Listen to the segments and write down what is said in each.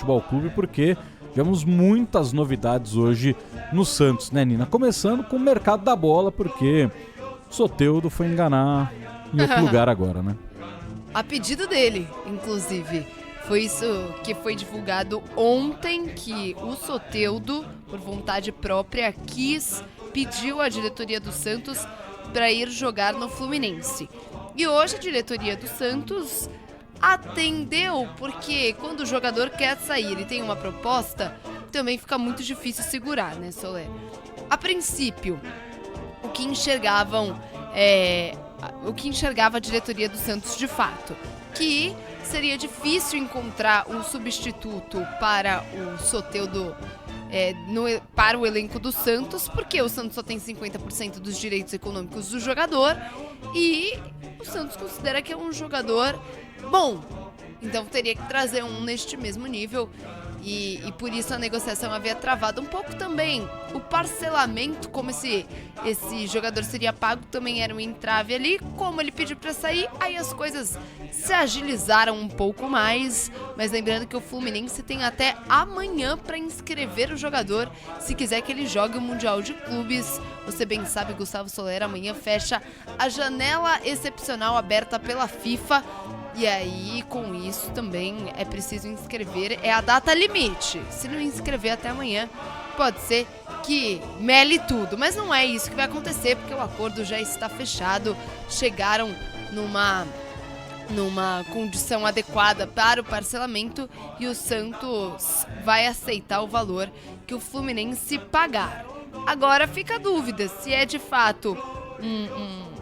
Futebol Clube, porque tivemos muitas novidades hoje no Santos, né, Nina? Começando com o mercado da bola, porque o Soteldo foi enganar em outro lugar agora, né? A pedido dele, inclusive. Foi isso que foi divulgado ontem, que o Soteldo, por vontade própria, pediu à diretoria do Santos para ir jogar no Fluminense. E hoje a diretoria do Santos atendeu, porque quando o jogador quer sair e tem uma proposta, também fica muito difícil segurar, né, Soler? A princípio, o que enxergava a diretoria do Santos de fato, que seria difícil encontrar um substituto para o Soteldo para o elenco do Santos, porque o Santos só tem 50% dos direitos econômicos do jogador e o Santos considera que é um jogador bom. Então teria que trazer um neste mesmo nível e por isso a negociação havia travado um pouco também. O parcelamento, como esse jogador seria pago, também era um entrave ali. Como ele pediu para sair, aí as coisas se agilizaram um pouco mais. Mas lembrando que o Fluminense tem até amanhã para inscrever o jogador, se quiser que ele jogue o Mundial de Clubes. Você bem sabe, Gustavo Soler, amanhã fecha a janela excepcional aberta pela FIFA. E aí, com isso também é preciso inscrever, é a data limite. Se não inscrever até amanhã, pode ser que mele tudo. Mas não é isso que vai acontecer, porque o acordo já está fechado. Chegaram numa condição adequada para o parcelamento e o Santos vai aceitar o valor que o Fluminense pagar. Agora fica a dúvida se é de fato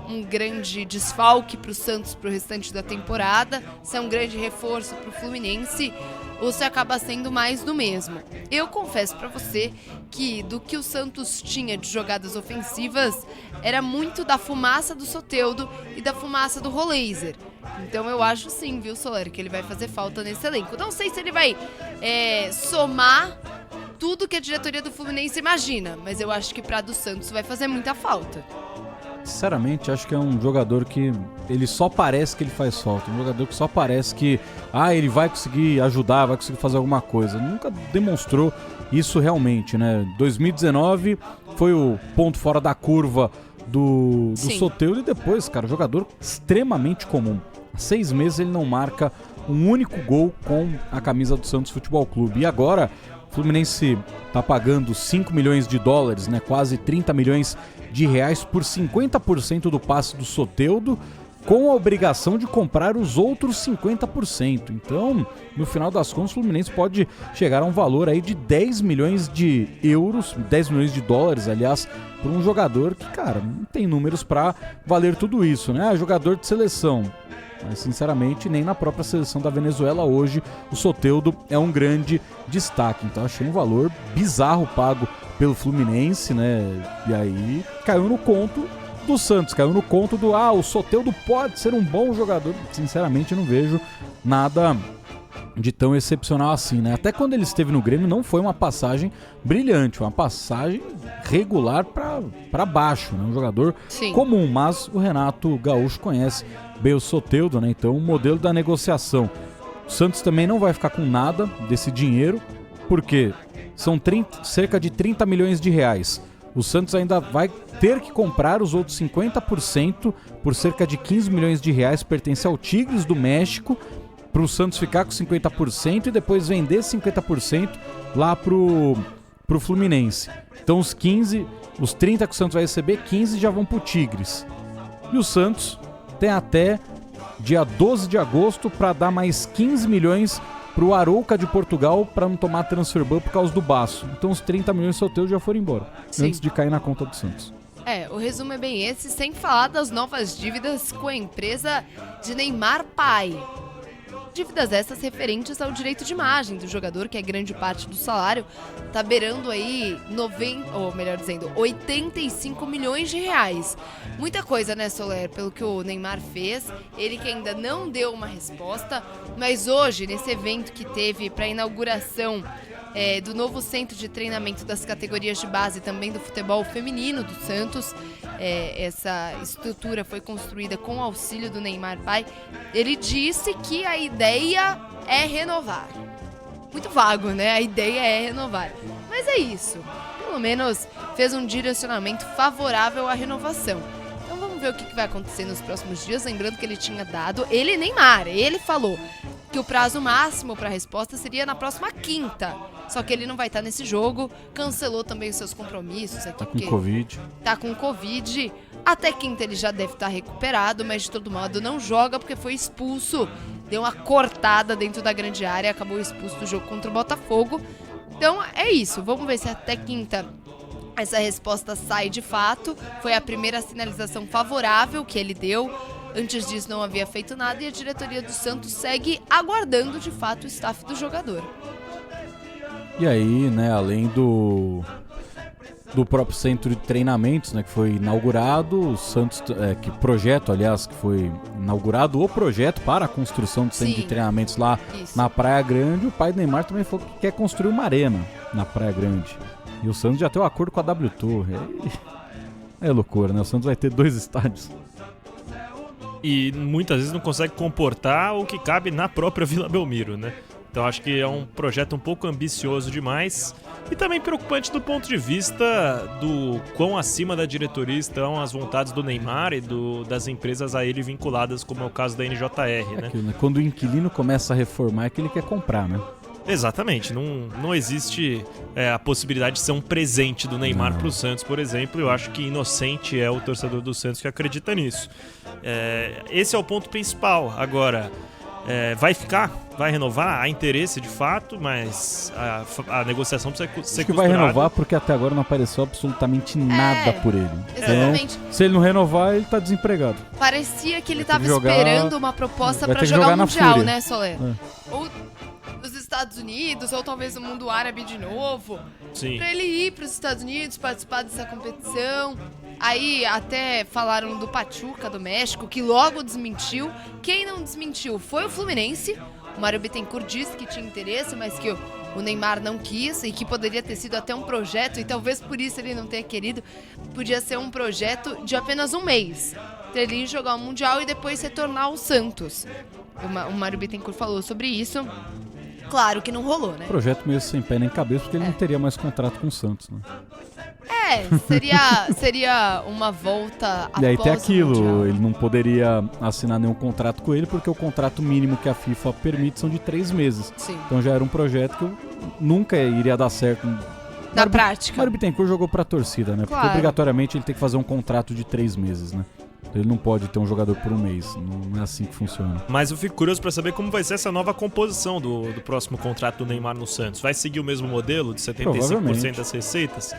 um grande desfalque para o Santos para o restante da temporada, se é um grande reforço para o Fluminense ou se acaba sendo mais do mesmo. Eu confesso para você que do que o Santos tinha de jogadas ofensivas era muito da fumaça do Soteldo e da fumaça do Roleiser. Então eu acho sim, viu, Soler, que ele vai fazer falta nesse elenco. Não sei se ele vai somar tudo que a diretoria do Fluminense imagina, mas eu acho que para do Santos vai fazer muita falta. Sinceramente, acho que é um jogador que ele só parece que ele faz falta. Um jogador que só parece que ele vai conseguir ajudar, vai conseguir fazer alguma coisa. Nunca demonstrou isso realmente, né? 2019 foi o ponto fora da curva do Soteldo e depois, cara, jogador extremamente comum. Há 6 meses ele não marca um único gol com a camisa do Santos Futebol Clube. E agora, o Fluminense tá pagando 5 milhões de dólares, né? Quase 30 milhões de reais por 50% do passe do Soteldo, com a obrigação de comprar os outros 50%. Então, no final das contas, o Fluminense pode chegar a um valor aí de 10 milhões de euros, 10 milhões de dólares, aliás, por um jogador que, cara, não tem números para valer tudo isso, né? Jogador de seleção. Mas, sinceramente, nem na própria seleção da Venezuela hoje o Soteldo é um grande destaque. Então, achei um valor bizarro pago pelo Fluminense, né? E aí caiu no conto do Santos, caiu no conto do o Soteldo pode ser um bom jogador. Sinceramente, eu não vejo nada de tão excepcional assim, né? Até quando ele esteve no Grêmio não foi uma passagem brilhante, uma passagem regular para baixo, né? Um jogador comum, mas o Renato Gaúcho conhece bem o Soteldo, né? Então o modelo da negociação. O Santos também não vai ficar com nada desse dinheiro, porque são cerca de 30 milhões de reais. O Santos ainda vai ter que comprar os outros 50% por cerca de 15 milhões de reais, pertence ao Tigres do México, para o Santos ficar com 50% e depois vender 50% lá pro Fluminense. Então os 30 que o Santos vai receber, 15 já vão pro Tigres. E o Santos tem até dia 12 de agosto para dar mais 15 milhões pro Arouca de Portugal para não tomar transfer ban por causa do Baço. Então os 30 milhões de Soteldo já foram embora, antes de cair na conta do Santos. O resumo é bem esse, sem falar das novas dívidas com a empresa de Neymar Pai. Dívidas essas referentes ao direito de imagem do jogador, que é grande parte do salário, tá beirando aí 85 milhões de reais. Muita coisa, né, Soler, pelo que o Neymar fez, ele que ainda não deu uma resposta, mas hoje, nesse evento que teve para a inauguração do novo centro de treinamento das categorias de base também do futebol feminino do Santos, essa estrutura foi construída com o auxílio do Neymar Pai. Ele disse que a ideia é renovar. muito vago, né? A ideia é renovar. Mas é isso. Pelo menos fez um direcionamento favorável à renovação. Então vamos ver o que vai acontecer nos próximos dias. Lembrando que ele tinha dado, ele e Neymar, ele falou que o prazo máximo para a resposta seria na próxima quinta. Só que ele não vai estar nesse jogo, cancelou também os seus compromissos aqui. Tá com Covid. Tá com Covid. Até quinta ele já deve estar recuperado, mas de todo modo não joga porque foi expulso. Deu uma cortada dentro da grande área, acabou expulso do jogo contra o Botafogo. Então é isso, vamos ver se até quinta essa resposta sai de fato. Foi a primeira sinalização favorável que ele deu. Antes disso não havia feito nada e a diretoria do Santos segue aguardando de fato o staff do jogador. E aí, né, além do próprio centro de treinamentos, né, que foi inaugurado, o Santos, que projeto, aliás, que foi inaugurado o projeto para a construção do centro de treinamentos lá na Praia Grande, o pai do Neymar também falou que quer construir uma arena na Praia Grande. E o Santos já tem um acordo com a W Torre. É loucura, né? O Santos vai ter 2 estádios. E muitas vezes não consegue comportar o que cabe na própria Vila Belmiro, né? Então acho que é um projeto um pouco ambicioso demais e também preocupante do ponto de vista do quão acima da diretoria estão as vontades do Neymar e das empresas a ele vinculadas, como é o caso da NJR, né? Aquilo, né? Quando o inquilino começa a reformar é que ele quer comprar, né? Exatamente, não existe a possibilidade de ser um presente do Neymar para o Santos, por exemplo. Eu acho que inocente é o torcedor do Santos que acredita nisso. Esse é o ponto principal. Agora, vai renovar? Há interesse de fato, mas a negociação precisa ser costurada. Que vai renovar porque até agora não apareceu absolutamente nada por ele. Exatamente. Então, se ele não renovar, ele tá desempregado. Parecia que ele tava esperando uma proposta para jogar o Mundial, né, Solé? Ou nos Estados Unidos, ou talvez no mundo árabe de novo. Sim. Pra ele ir pros Estados Unidos, participar dessa competição. Aí até falaram do Pachuca, do México, que logo desmentiu. Quem não desmentiu foi o Fluminense. O Mário Bittencourt disse que tinha interesse, mas que o Neymar não quis e que poderia ter sido até um projeto, e talvez por isso ele não tenha querido. Podia ser um projeto de apenas um mês. Ter ele jogar o Mundial e depois retornar ao Santos. O Mário Bittencourt falou sobre isso. Claro que não rolou, né? Projeto meio sem pé nem cabeça, porque ele não teria mais contrato com o Santos, né? Seria uma volta após e aí tem o aquilo, Mundial. Ele não poderia assinar nenhum contrato com ele, porque o contrato mínimo que a FIFA permite são de 3 meses. Sim. Então já era um projeto que nunca iria dar certo. Na prática. Mário Bittencourt jogou pra torcida, né? Claro. Porque obrigatoriamente ele tem que fazer um contrato de 3 meses, né? Ele não pode ter um jogador por um mês, não é assim que funciona. Mas eu fico curioso para saber como vai ser essa nova composição do próximo contrato do Neymar no Santos. Vai seguir o mesmo modelo de 75% das receitas?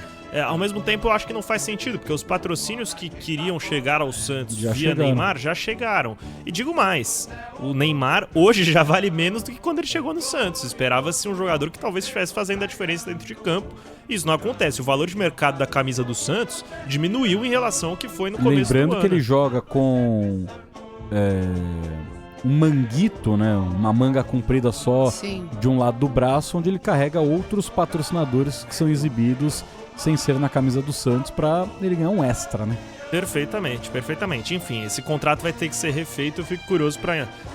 Ao mesmo tempo, eu acho que não faz sentido, porque os patrocínios que queriam chegar ao Santos via Neymar já chegaram. E digo mais, o Neymar hoje já vale menos do que quando ele chegou no Santos. Esperava-se um jogador que talvez estivesse fazendo a diferença dentro de campo. Isso não acontece. O valor de mercado da camisa do Santos diminuiu em relação ao que foi no começo do ano. Lembrando que ele joga com um manguito, né? Uma manga comprida só de um lado do braço, onde ele carrega outros patrocinadores que são exibidos sem ser na camisa do Santos para ele ganhar um extra, né? Perfeitamente, perfeitamente. Enfim, esse contrato vai ter que ser refeito. Eu fico curioso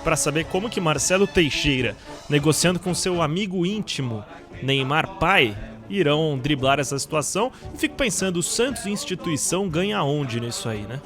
para saber como que Marcelo Teixeira, negociando com seu amigo íntimo Neymar pai, irão driblar essa situação. E fico pensando, o Santos instituição ganha onde nisso aí, né?